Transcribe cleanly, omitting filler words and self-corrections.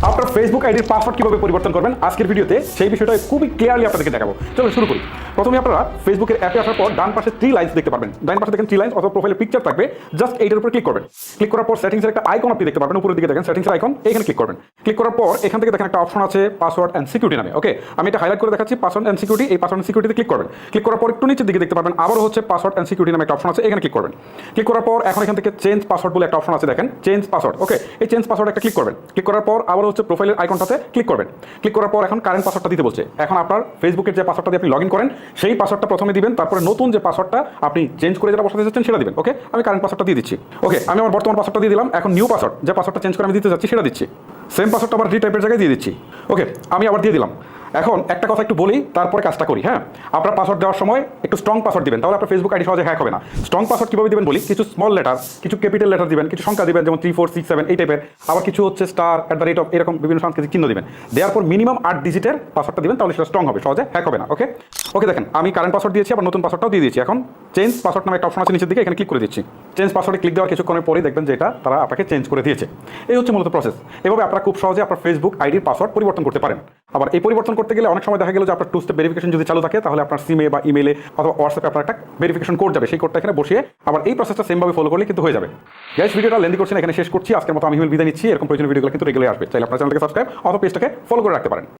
আপনার ফেসবুক আইডির পাসওয়ার্ড কিভাবে পরিবর্তন করবেন আজকের ভিডিওতে সেই বিষয়টা খুবই ক্লিয়ারলি আপনাদেরকে দেখাবো। চলো শুরু করি। প্রথমে আপনারা ফেসবুকের অ্যাপে আসার পর ডান পাশে 3 লাইনস দেখতে পারবেন। ডান পাশে দেখেন 3 লাইনস অথবা প্রোফাইলে পিকচার থাকবে, জাস্ট এইটার উপর ক্লিক করবেন। ক্লিক করার পর সেটিংসের একটা আইকন আপনি দেখতে পারবেন, উপরের দিকে দেখেন সেটিংসের আইকন, এখানে ক্লিক করবেন। ক্লিক করার পর এখান থেকে দেখেন একটা অপশন আছে পাসওয়ার্ড এন্ড সিকিউরিটি নামে। ওকে, আমি এটা হাইলাইট করে দেখাচ্ছি, পাসওয়ার্ড এন্ড সিকিউরিটি। এই পাসওয়ার্ড এন্ড সিকিউরিটিতে ক্লিক করবেন। ক্লিক করার পর একটু নিচের দিকে দেখতে পারবেন আবারও হচ্ছে পাসওয়ার্ড এন্ড সিকিউরিটি নামে একটা অপশন আছে, এখানে ক্লিক করবেন। ক্লিক করার পর এখন এখান থেকে চেঞ্জ পাসওয়ার্ড বলে একটা অপশন আছে, দেখেন চেঞ্জ পাসওয়ার্ড। ওকে, এই চেঞ্জ পাসওয়ার্ড একটা ক্লিক করবেন। ক্লিক করার পর আবার হচ্ছে প্রোফাইলের আইকনটাতে ক্লিক করবেন। ক্লিক করার পর এখন কারেন্ট পাসওয়ার্ডটা দিতে বলছে। এখন আপনার ফেসবুকের যে পাসওয়ার্ডটা দিয়ে আপনি লগইন করেন সেই পাসওয়ার্ডটা প্রথমে দিবেন, তারপরে নতুন যে পাসওয়ার্ডটা আপনি চেঞ্জ করে যেটা বসাতে চাচ্ছেন সেটা দিবেন। ওকে, আমি কারেন্ট পাসওয়ার্ডটা দিয়ে দিচ্ছি। ওকে, আমি আমার বর্তমান পাসওয়ার্ডটা দিয়ে দিলাম। এখন নিউ পাসওয়ার্ড, যে পাসওয়ার্ডটা চেঞ্জ করে আমি দিতে যাচ্ছি সেটা দিচ্ছি। সেম পাসওয়ার্ডটা আবার রিটাইপের জায়গায় দিয়ে দিচ্ছি। ওকে, আমি আবার দিয়ে দিলাম। এখন একটা কথা একটু বলি, তারপরে কাজটা করি। হ্যাঁ, আপনার পাসওয়ার্ড দেওয়ার সময় একটু স্ট্রং পাসওয়ার্ড দিবেন, তাহলে আপনার ফেসবুক আইডি সহজে হ্যাক হবে না। স্ট্রং পাসওয়ার্ড কীভাবে দিবেন বলি, কিছু স্মল লেটার, কিছু ক্যাপিটাল লেটার দিবেন, কিছু সংখ্যা দিবেন যেমন 3 4 6 7 এই টাইপের, আবার কিছু হচ্ছে স্টার @ এরকম বিভিন্ন সাংকেতিক চিহ্ন দিবেন। দেওয়ার পর মিনিমাম 8 ডিজিটের পাসওয়ার্ডটা দিবেন, তাহলে সেটা স্ট্রং হবে, সহজে হ্যাক হবে না। ওকে ওকে, দেখেন আমি কারেন্ট পাসওয়ার্ড দিয়েছি, আবার নতুন পাসওয়ার্ডটাও দিয়ে দিয়েছি। এখন চেঞ্জ পাসওয়ার্ড নামে একটা অপশন আছে নিচের দিকে, এখানে ক্লিক করে দিচ্ছি। চেঞ্জ পাসওয়ার্ডে ক্লিক দেওয়ার কিছুক্ষণের পরেই দেখবেন যে এটা তারা আপনাকে চেঞ্জ করে দিয়েছে। এই হচ্ছে মূলত প্রসেস। এভাবে আপনারা খুব সহজে আপনার ফেসবুক আইডির পাসওয়ার্ড পরিবর্তন করতে পারেন। আবার এই পরিবর্তন করতে গেলে অনেক সময় দেখা গেল যে আপনার 2 স্টেপ ভেরিফিকেশন যদি চালু থাকে, তাহলে আপনার সিমে বা ইমেলে অথবা হোয়াটসঅ্যাপে আপনার একটা ভেরিফিকেশন কোড যাবে, সেই কোডটা এখানে বসিয়ে আবার এই প্রসেসটা সেমভাবে ফলো করলে কিন্তু হয়ে যাবে। গাইস, ভিডিওটা লেন্দি করছি না, এখানে শেষ করছি। আজকের মতো আমি বিদায় নিচ্ছি। এরকম প্রয়োজনীয় ভিডিওগুলো কিন্তু রেগুলার আসবে। চাইলে আপনার চ্যানেলটাকে সাবস্ক্রাইব অথবা পেজটাকে ফলো করে রাখতে পারেন।